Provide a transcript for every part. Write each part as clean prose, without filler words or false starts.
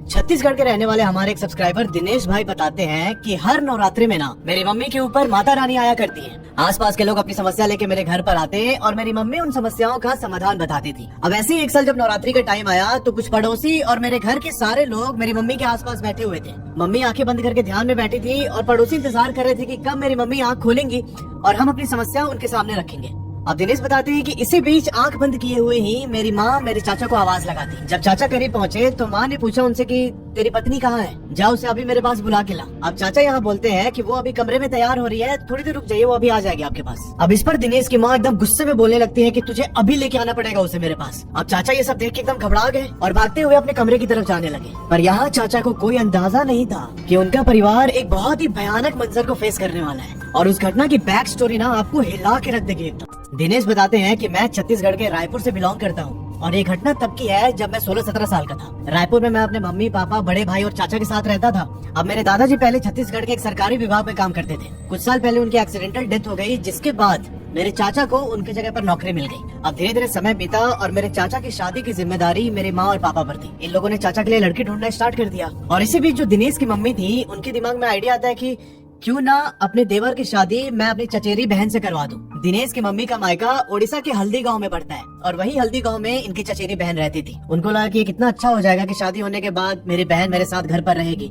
छत्तीसगढ़ के रहने वाले हमारे एक सब्सक्राइबर दिनेश भाई बताते हैं कि हर नवरात्रि में ना मेरी मम्मी के ऊपर माता रानी आया करती है। आसपास के लोग अपनी समस्या लेके मेरे घर पर आते और मेरी मम्मी उन समस्याओं का समाधान बताती थी। अब ऐसे ही एक साल जब नवरात्रि का टाइम आया तो कुछ पड़ोसी और मेरे घर के सारे लोग मेरी मम्मी के आसपास बैठे हुए थे। मम्मी आंखें बंद करके ध्यान में बैठी थी और पड़ोसी इंतजार कर रहे थे कि कब मेरी मम्मी आंख खोलेंगी और हम अपनी समस्या उनके सामने रखेंगे। अब दिनेश बताते हैं कि इसी बीच आंख बंद किए हुए ही मेरी माँ मेरे चाचा को आवाज लगाती। जब चाचा करीब पहुँचे तो माँ ने पूछा उनसे कि तेरी पत्नी कहाँ है, जाओ उसे अभी मेरे पास बुला के ला। अब चाचा यहाँ बोलते हैं कि वो अभी कमरे में तैयार हो रही है, थोड़ी देर रुक जाइए, वो अभी आ जाएगी आपके पास। अब इस पर दिनेश की माँ एकदम गुस्से में बोलने लगती है कि तुझे अभी लेके आना पड़ेगा उसे मेरे पास। अब चाचा ये सब देख के एकदम घबरा गए और भागते हुए अपने कमरे की तरफ जाने लगे। पर यहाँ चाचा को कोई अंदाजा नहीं था कि उनका परिवार एक बहुत ही भयानक मंजर को फेस करने वाला है और उस घटना की बैक स्टोरी ना आपको हिला के रख देगी एकदम। दिनेश बताते हैं कि मैं छत्तीसगढ़ के रायपुर से बिलोंग करता हूँ और ये घटना तब की है जब मैं 16-17 साल का था। रायपुर में मैं अपने मम्मी पापा बड़े भाई और चाचा के साथ रहता था। अब मेरे दादाजी पहले छत्तीसगढ़ के एक सरकारी विभाग में काम करते थे। कुछ साल पहले उनकी एक्सीडेंटल डेथ हो गई, जिसके बाद मेरे चाचा को उनकी जगह पर नौकरी मिल गई। अब धीरे धीरे समय बीता और मेरे चाचा की शादी की जिम्मेदारी मेरी माँ और पापा पर थी। इन लोगों ने चाचा के लिए लड़की ढूंढना स्टार्ट कर दिया और इसी बीच जो दिनेश की मम्मी थी उनके दिमाग में आइडिया आता है कि क्यों ना अपने देवर की शादी मैं अपनी चचेरी बहन से करवा दूं। दिनेश की मम्मी का मायका ओडिशा के हल्दी गांव में पड़ता है और वही हल्दी गांव में इनकी चचेरी बहन रहती थी। उनको लगा कि कितना अच्छा हो जाएगा कि शादी होने के बाद मेरी बहन मेरे साथ घर पर रहेगी,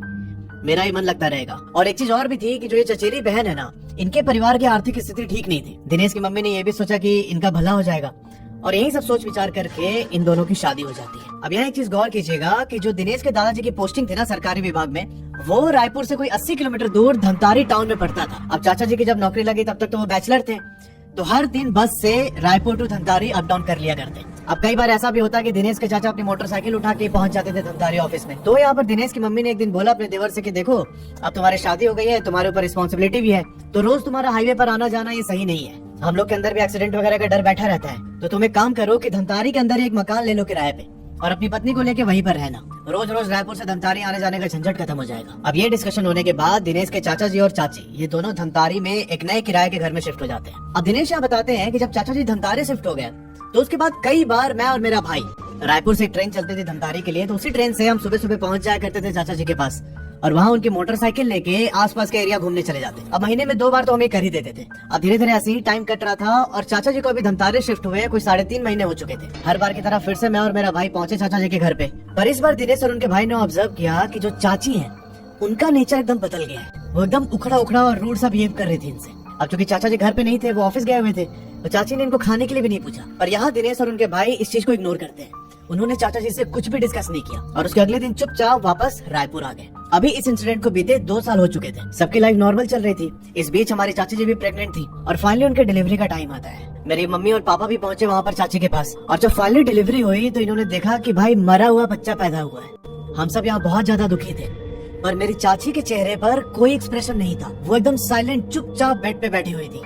मेरा ही मन लगता रहेगा। और एक चीज और भी थी कि जो ये चचेरी बहन है ना, इनके परिवार की आर्थिक स्थिति ठीक नहीं थी। दिनेश की मम्मी ने ये भी सोचा कि इनका भला हो जाएगा और यही सब सोच विचार करके इन दोनों की शादी हो जाती है। अब यहाँ एक चीज गौर कीजिएगा कि जो दिनेश के दादाजी की पोस्टिंग थी ना सरकारी विभाग में, वो रायपुर से कोई 80 किलोमीटर दूर धमतारी टाउन में पड़ता था। अब चाचा जी की जब नौकरी लगी तब तक तो वो बैचलर थे, तो हर दिन बस से Raipur to Dhamtari up down कर लिया करते। अब कई बार ऐसा भी होता कि दिनेश के चाचा अपनी मोटरसाइकिल उठा के पहुंच जाते थे धमतारी ऑफिस में। तो यहाँ पर दिनेश की मम्मी ने एक दिन बोला अपने देवर से कि देखो अब तुम्हारी शादी हो गई है, तुम्हारे ऊपर रिस्पॉन्सिबिलिटी भी है, तो रोज तुम्हारा हाईवे पर आना जाना ये सही नहीं है। हम लोग के अंदर भी एक्सीडेंट वगैरह का डर बैठा रहता है, तो तुम एक काम करो कि धमतारी के अंदर एक मकान ले लो किराए पे और अपनी पत्नी को लेके वहीं पर रहना। रोज रोज रायपुर से धमतारी आने जाने का झंझट खत्म हो जाएगा। अब ये डिस्कशन होने के बाद दिनेश के चाचा जी और चाची ये दोनों धमतारी में एक नए किराए के घर में शिफ्ट हो जाते हैं। अब दिनेश यहाँ बताते हैं कि जब चाचा जी धमतारी शिफ्ट हो गए तो उसके बाद कई बार मैं और मेरा भाई रायपुर से ट्रेन चलती थी धमतारी के लिए, तो उसी ट्रेन से हम सुबह सुबह पहुंच जाया करते थे चाचा जी के पास और वहाँ उनकी मोटरसाइकिल लेके आसपास के एरिया घूमने चले जाते। अब महीने में 2 बार तो हमें कर ही देते थे। अब धीरे धीरे ऐसे ही टाइम कट रहा था और चाचा जी को अभी धमतारी शिफ्ट हुए कोई 3.5 महीने हो चुके थे। हर बार की तरह फिर से मैं और मेरा भाई पहुंचे चाचा जी के घर पे, पर इस बार दिनेश और उनके भाई ने ऑब्जर्व किया कि जो चाची है उनका नेचर एकदम बदल गया है। वो एकदम उखड़ा उखड़ा और रूड सा बिहेव कर रही थी इनसे। अब चूंकि चाचा जी घर पे नहीं थे, वो ऑफिस गए हुए थे, तो चाची ने इनको खाने के लिए भी नहीं पूछा। पर यहाँ दिनेश और उनके भाई इस चीज को इग्नोर करते हैं। उन्होंने चाचा जी से कुछ भी डिस्कस नहीं किया और उसके अगले दिन चुपचाप वापस रायपुर आ गए। अभी इस इंसिडेंट को बीते 2 साल हो चुके थे। सबकी लाइफ नॉर्मल चल रही थी। इस बीच हमारी चाची जी भी प्रेग्नेंट थी और फाइनली उनके डिलीवरी का टाइम आता है। मेरी मम्मी और पापा भी पहुंचे वहाँ पर चाची के पास और जब फाइनली डिलीवरी हुई तो इन्होंने देखा कि भाई मरा हुआ बच्चा पैदा हुआ है। हम सब यहाँ बहुत ज्यादा दुखी थे, पर मेरी चाची के चेहरे पर कोई एक्सप्रेशन नहीं था। वो एकदम साइलेंट चुपचाप बेड पे बैठी हुई थी।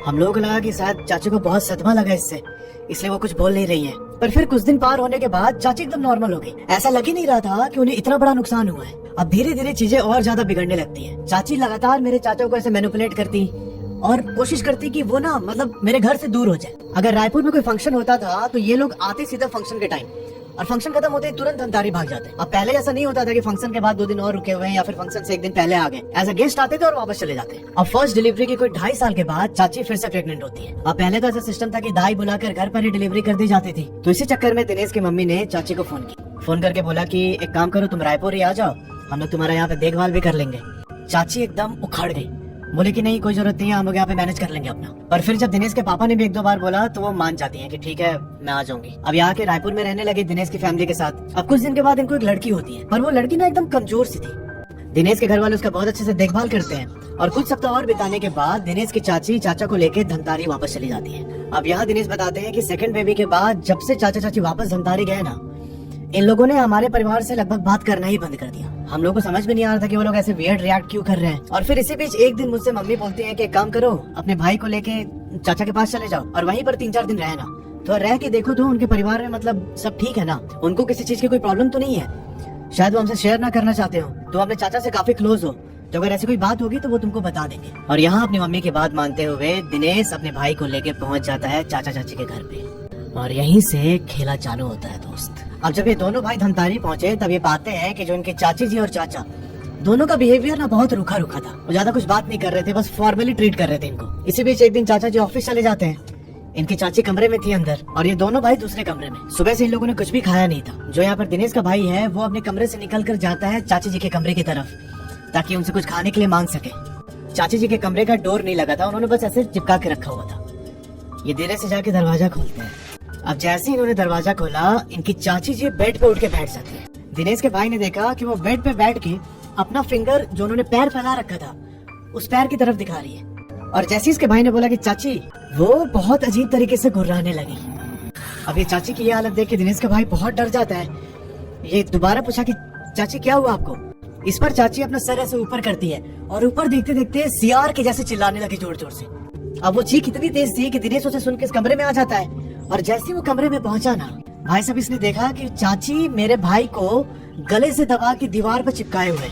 हम लोगों को लगा कि शायद चाची को बहुत सदमा लगा इससे, इसलिए वो कुछ बोल नहीं रही है। पर फिर कुछ दिन पार होने के बाद चाची एकदम नॉर्मल हो गई। ऐसा लग ही नहीं रहा था कि उन्हें इतना बड़ा नुकसान हुआ है। अब धीरे धीरे चीजें और ज्यादा बिगड़ने लगती है। चाची लगातार मेरे चाचा को ऐसे मैनिपुलेट करती और कोशिश करती कि वो ना मतलब मेरे घर से दूर हो जाए। अगर रायपुर में कोई फंक्शन होता था तो ये लोग आते सीधा फंक्शन के टाइम और फंक्शन खत्म होते ही तुरंत धमतारी भाग जाते। अब पहले ऐसा नहीं होता था कि फंक्शन के बाद 2 दिन और रुके हुए हैं या फिर फंक्शन से 1 दिन पहले आ गए। एज अ गेस्ट आते थे और वापस चले जाते। अब फर्स्ट डिलीवरी के कोई 2.5 साल के बाद चाची फिर से प्रेग्नेंट होती है। अब पहले तो ऐसा सिस्टम था कि दाई बुलाकर घर पर ही डिलीवरी कर दी जाती थी। तो इसी चक्कर में दिनेश की मम्मी ने चाची को फोन करके बोला कि एक काम करो, तुम रायपुर ही आ जाओ, हम लोग तुम्हारा यहाँ पे देखभाल भी कर लेंगे। चाची एकदम उखड़ गई, बोले कि नहीं कोई जरूरत नहीं है, हम लोग यहाँ पे मैनेज कर लेंगे अपना। पर फिर जब दिनेश के पापा ने भी 1-2 बार बोला तो वो मान जाती हैं कि ठीक है मैं आ जाऊंगी। अब यहाँ के रायपुर में रहने लगे दिनेश की फैमिली के साथ। अब कुछ दिन के बाद इनको एक लड़की होती है, पर वो लड़की ना एकदम कमजोर सी थी। दिनेश के घर वाले उसका बहुत अच्छे से देखभाल करते हैं और कुछ सप्ताह और बिताने के बाद दिनेश की चाची चाचा को लेकर धमतारी वापस चली जाती है। अब यहाँ दिनेश बताते हैं कि सेकंड बेबी के बाद जब से चाचा चाची वापस धमतारी गए ना, इन लोगों ने हमारे परिवार से लगभग बात करना ही बंद कर दिया। हम लोग को समझ में नहीं आ रहा था कि वो लोग ऐसे वियर्ड रिएक्ट क्यों कर रहे हैं। और फिर इसी बीच एक दिन मुझसे मम्मी बोलती है कि काम करो, अपने भाई को लेके चाचा के पास चले जाओ और वहीं पर 3-4 दिन रहना। तो रह के देखो तो उनके परिवार में मतलब सब ठीक है ना, उनको किसी चीज की कोई प्रॉब्लम तो नहीं है। शायद वो हमसे शेयर ना करना चाहते हो, तो अपने चाचा से काफी क्लोज हो, तो अगर ऐसी कोई बात होगी तो वो तुमको बता देंगे। और यहाँ अपनी मम्मी की बात मानते हुए दिनेश अपने भाई को लेके पहुंच जाता है चाचा चाची के घर पे और यहीं से खेला चालू होता है दोस्त। अब जब ये दोनों भाई धमतारी पहुंचे तब ये पाते हैं कि जो इनके चाची जी और चाचा दोनों का बिहेवियर ना बहुत रूखा रूखा था। वो ज्यादा कुछ बात नहीं कर रहे थे, बस फॉर्मली ट्रीट कर रहे थे इनको। इसी बीच एक दिन चाचा जी ऑफिस चले जाते हैं। इनकी चाची कमरे में थी अंदर और ये दोनों भाई दूसरे कमरे में। सुबह से इन लोगों ने कुछ भी खाया नहीं था। जो यहाँ पर दिनेश का भाई है वो अपने कमरे से निकल कर जाता है चाची जी के कमरे की तरफ ताकि उनसे कुछ खाने के लिए मांग सके। चाची जी के कमरे का डोर नहीं लगा था, उन्होंने बस ऐसे चिपका के रखा हुआ था। ये धीरे से जाके दरवाजा खोलते हैं। अब जैसे ही इन्होंने दरवाजा खोला इनकी चाची जी बेड पे उठ के बैठ जाती है। दिनेश के भाई ने देखा कि वो बेड पे बैठ के अपना फिंगर जो उन्होंने पैर फैला रखा था उस पैर की तरफ दिखा रही है। और जैसे इसके भाई ने बोला कि चाची, वो बहुत अजीब तरीके से गुर्राने लगी। अब ये चाची की ये हालत देख के दिनेश का भाई बहुत डर जाता है। ये दोबारा पूछा कि चाची क्या हुआ आपको? इस पर चाची अपना सर ऐसे ऊपर करती है और ऊपर देखते देखते सियार के जैसे चिल्लाने लगी जोर जोर से। अब वो चीख इतनी तेज थी कि दिनेश उसे सुन के इस कमरे में आ जाता है। और जैसे ही वो कमरे में पहुंचा ना, भाई साहब इसने देखा कि चाची मेरे भाई को गले से दबा के दीवार पर चिपकाए हुए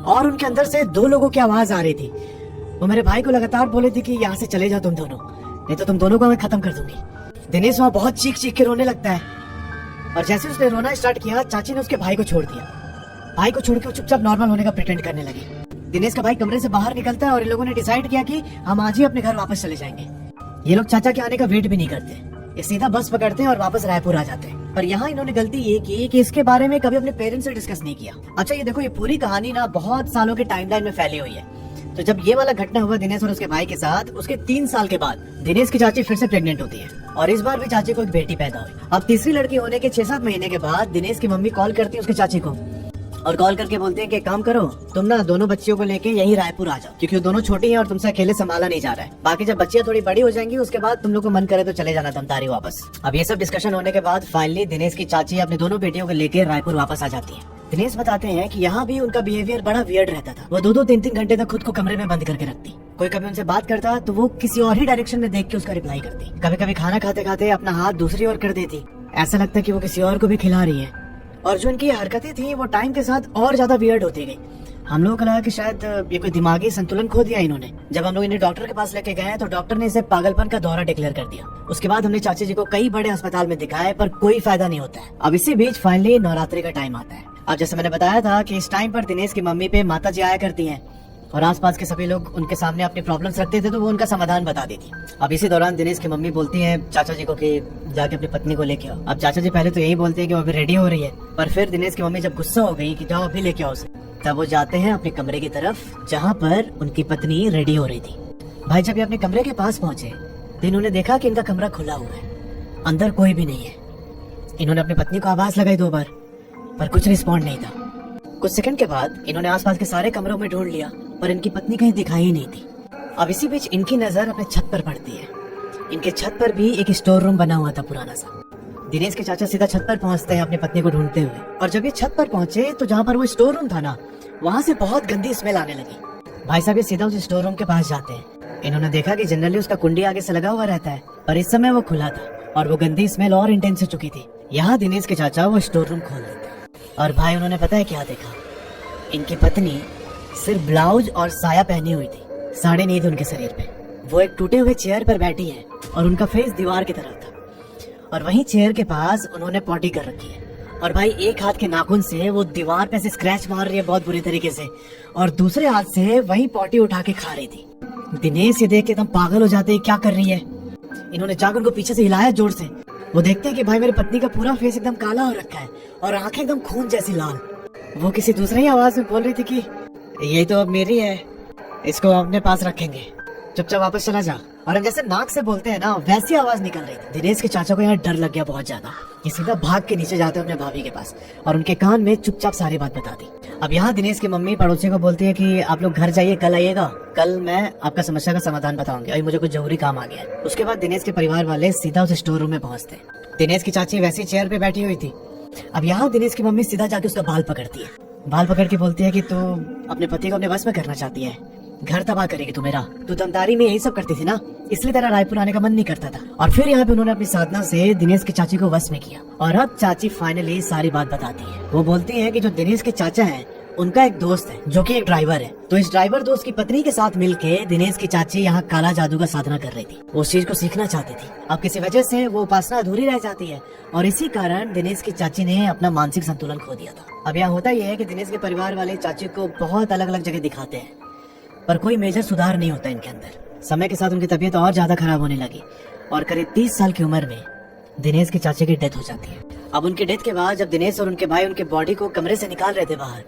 और उनके अंदर से दो लोगों की आवाज आ रही थी। वो मेरे भाई को लगातार बोले थे कि यहाँ से चले जाओ तुम दोनों, नहीं तो तुम दोनों को मैं खत्म कर दूंगी। दिनेश वहाँ बहुत चीख चीख के रोने लगता है और जैसे उसने रोना स्टार्ट किया चाची ने उसके भाई को छोड़ दिया। भाई को छोड़ के वो चुपचाप नॉर्मल होने का प्रिटेंड करने लगी। दिनेश का भाई कमरे से बाहर निकलता है और इन लोगों ने डिसाइड किया कि हम आज ही अपने घर वापस चले जाएंगे। ये लोग चाचा के आने का वेट भी नहीं करते, ये सीधा बस पकड़ते हैं और वापस रायपुर आ जाते हैं। पर यहाँ इन्होंने गलती ये की कि इसके बारे में कभी अपने पेरेंट्स से डिस्कस नहीं किया। अच्छा ये देखो, ये पूरी कहानी ना बहुत सालों के टाइमलाइन में फैली हुई है। तो जब ये वाला घटना हुआ दिनेश और उसके भाई के साथ, उसके 3 साल के बाद दिनेश की चाची फिर से प्रेग्नेंट होती है और इस बार भी चाची को एक बेटी पैदा हुई। अब तीसरी लड़की होने के 6-7 महीने के बाद दिनेश की मम्मी कॉल करती है उसके चाची को और कॉल करके बोलते हैं कि काम करो, तुम ना दोनों बच्चियों को लेके यहीं रायपुर आ जाओ, क्योंकि वो दोनों छोटी हैं और तुमसे अकेले संभाला नहीं जा रहा है। बाकी जब बच्चियां थोड़ी बड़ी हो जाएंगी उसके बाद तुम लोग को मन करे तो चले जाना धमतारी वापस। अब ये सब डिस्कशन होने के बाद फाइनली दिनेश की चाची अपने दोनों बेटियों को लेकर रायपुर वापस आ जाती है। दिनेश बताते हैं कि यहाँ भी उनका बिहेवियर बड़ा वियर्ड रहता था। वो 2-2, 3-3 घंटे तक खुद को कमरे में बंद करके रखती। कोई कभी उनसे बात करता तो वो किसी और ही डायरेक्शन में देख के उसका रिप्लाई करती। कभी कभी खाना खाते खाते अपना हाथ दूसरी ओर कर देती, ऐसा लगता कि वो किसी और को भी खिला रही है। और जो इनकी हरकतें थी वो टाइम के साथ और ज्यादा वियर्ड होती गई। हम लोगों को लगा कि शायद ये कोई दिमागी संतुलन खो दिया इन्होंने। जब हम लोग इन्हें डॉक्टर के पास लेके गए तो डॉक्टर ने इसे पागलपन का दौरा डिक्लेयर कर दिया। उसके बाद हमने चाची जी को कई बड़े अस्पताल में दिखाए पर कोई फायदा नहीं होता है। अब इसी बीच फाइनली नवरात्रि का टाइम आता है। अब जैसे मैंने बताया था कि इस टाइम पर दिनेश की मम्मी पे माता जी आया करती हैं और आसपास के सभी लोग उनके सामने अपनी प्रॉब्लम्स रखते थे तो वो उनका समाधान बता देती। अब इसी दौरान दिनेश की मम्मी बोलती है चाचा जी को कि जाके अपनी पत्नी को लेके आओ। अब चाचा जी पहले तो यही बोलते हैं कि वो अभी रेडी हो रही है, पर फिर दिनेश की मम्मी जब गुस्सा हो गई कि जाओ अभी लेके आओ उसे, तब वो जाते हैं अपने कमरे की तरफ जहाँ पर उनकी पत्नी रेडी हो रही थी। भाई जब ये अपने कमरे के पास पहुंचे तो इन्होंने देखा कि इनका कमरा खुला हुआ है, अंदर कोई भी नहीं है। इन्होंने अपनी पत्नी को आवाज लगाई 2 बार पर कुछ रिस्पॉन्ड नहीं था। कुछ सेकंड के बाद इन्होंने आसपास के सारे कमरों में ढूंढ लिया पर इनकी पत्नी कहीं दिखाई ही नहीं थी। अब इसी बीच इनकी नजर अपने छत पर पड़ती है। इनके छत पर भी एक स्टोर रूम बना हुआ था पुराना सा। दिनेश के चाचा सीधा छत पर पहुंचते हैं अपनी पत्नी को ढूंढते हुए और जब ये छत पर पहुंचे तो जहाँ पर वो स्टोर रूम था ना, वहाँ से बहुत गंदी स्मेल आने लगी। भाई साहब ये सीधा उस स्टोर रूम के पास जाते हैं। इन्होंने देखा कि जनरली उसका कुंडी आगे से लगा हुआ रहता है पर इस समय वो खुला था और वो गंदी स्मेल और इंटेंस हो चुकी थी। यहाँ दिनेश के चाचा वो स्टोर रूम खोल देते हैं और भाई उन्होंने पता है क्या देखा? इनकी पत्नी सिर्फ ब्लाउज और साया पहनी हुई थी, साड़ी नहीं थी उनके शरीर पे। वो एक टूटे हुए चेयर पर बैठी है और उनका फेस दीवार की तरफ था और वहीं चेयर के पास उन्होंने पॉटी कर रखी है और भाई एक हाथ के नाखून से वो दीवार पे से स्क्रैच मार रही है बहुत बुरी तरीके से और दूसरे हाथ से वही पॉटी उठा के खा रही थी। दिनेश ये देख के एकदम पागल हो जाते हैं, क्या कर रही है? इन्होंने जाकर उनको पीछे से हिलाया जोर से। वो देखते हैं कि भाई मेरी पत्नी का पूरा फेस एकदम काला हो रखा है और आंखें एकदम खून जैसी लाल। वो किसी दूसरे ही आवाज में बोल रही थी कि ये तो अब मेरी है, इसको अपने पास रखेंगे, चुपचाप वापस चला जा। और हम जैसे नाक से बोलते हैं ना वैसी आवाज निकल रही थी। दिनेश के चाचा को यहाँ डर लग गया बहुत ज्यादा। ये सीधा भाग के नीचे जाते हैं अपने भाभी के पास और उनके कान में चुपचाप सारी बात बता दी। अब यहाँ दिनेश की मम्मी पड़ोसी को बोलती है कि आप लोग घर जाइए, कल आइएगा, कल मैं आपका समस्या का समाधान बताऊंगी, अभी मुझे कुछ जरूरी काम आ गया है। उसके बाद दिनेश के परिवार वाले सीधा उस स्टोर रूम में पहुंचते हैं। दिनेश की चाची वैसी चेयर पे बैठी हुई थी। अब यहाँ दिनेश की मम्मी सीधा जाके उसका बाल पकड़ती है। बाल पकड़ के बोलती है कि तू अपने पति को अपने बस में करना चाहती है, घर तबाह करेगी तू मेरा। तू धमतारी में यही सब करती थी ना, इसलिए तेरा रायपुर आने का मन नहीं करता था। और फिर यहाँ पे उन्होंने अपनी साधना से दिनेश की चाची को वश में किया और अब चाची फाइनली सारी बात बताती है। वो बोलती है कि जो दिनेश के चाचा हैं उनका एक दोस्त है जो कि एक ड्राइवर है। तो इस ड्राइवर दोस्त की पत्नी के साथ मिलके दिनेश की चाची यहाँ काला जादू का साधना कर रही थी। वो उस चीज को सीखना चाहती थी। अब किसी वजह से वो उपासना अधूरी रह जाती है और इसी कारण दिनेश की चाची ने अपना मानसिक संतुलन खो दिया था। अब यहाँ होता यह है कि दिनेश के परिवार वाले चाची को बहुत अलग अलग जगह दिखाते हैं, पर कोई मेजर सुधार नहीं होता इनके अंदर। समय के साथ उनकी तबीयत और ज्यादा खराब होने लगी और करीब 30 साल की उम्र में दिनेश की चाची की डेथ हो जाती है। अब उनकी डेथ के बाद जब दिनेश और उनके भाई उनके बॉडी को कमरे से निकाल रहे थे बाहर,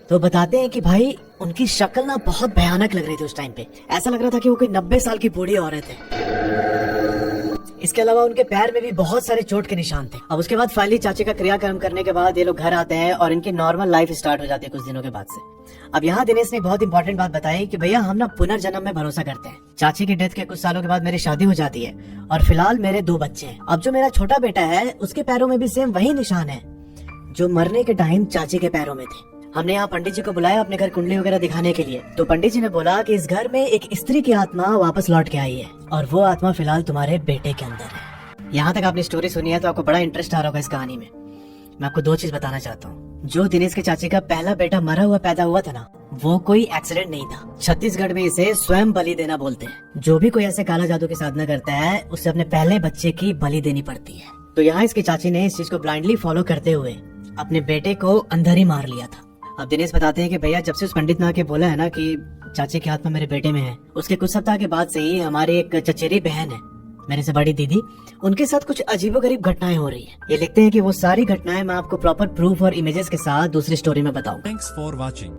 तो बताते हैं कि भाई उनकी शक्ल ना बहुत भयानक लग रही थी उस टाइम पे। ऐसा लग रहा था कि वो कोई 90 साल की बूढ़ी औरत है। इसके अलावा उनके पैर में भी बहुत सारे चोट के निशान थे। अब उसके बाद फाइनली चाची का क्रियाक्रम करने के बाद ये लोग घर आते हैं और इनकी नॉर्मल लाइफ स्टार्ट हो जाती है कुछ दिनों के बाद से। अब यहाँ दिनेश ने बहुत इंपॉर्टेंट बात बताई कि भैया हम ना पुनर्जन्म में भरोसा करते हैं। चाची की डेथ के कुछ सालों के बाद मेरी शादी हो जाती है और फिलहाल मेरे 2 बच्चे हैं। अब जो मेरा छोटा बेटा है उसके पैरों में भी सेम वही निशान है जो मरने के टाइम चाची के पैरों में थे। हमने यहाँ पंडित जी को बुलाया अपने घर कुंडली वगैरह दिखाने के लिए। तो पंडित जी ने बोला कि इस घर में एक स्त्री की आत्मा वापस लौट के आई है और वो आत्मा फिलहाल तुम्हारे बेटे के अंदर है। यहाँ तक आपने स्टोरी सुनी है तो आपको बड़ा इंटरेस्ट आ रहा होगा इस कहानी में। मैं आपको 2 चीज बताना चाहता हूँ। जो दिनेश के चाची का पहला बेटा मरा हुआ पैदा हुआ था ना, वो कोई एक्सीडेंट नहीं था। छत्तीसगढ़ में इसे स्वयं बलि देना बोलते हैं। जो भी कोई ऐसे काला जादू की साधना करता है उसे अपने पहले बच्चे की बलि देनी पड़ती है। तो यहाँ इसकी चाची ने इस चीज को ब्लाइंडली फॉलो करते हुए अपने बेटे को अंदर ही मार लिया था। अब दिनेश बताते हैं कि भैया जब से उस पंडित ने आके बोला है ना कि चाची की आत्मा मेरे बेटे में है, उसके कुछ सप्ताह के बाद से ही हमारी एक चचेरी बहन है, मेरे से बड़ी दीदी, उनके साथ कुछ अजीबोगरीब घटनाएं हो रही है। ये लिखते हैं कि वो सारी घटनाएं मैं आपको प्रॉपर प्रूफ और इमेजेस के साथ दूसरी स्टोरी में बताऊंगा। Thanks for watching.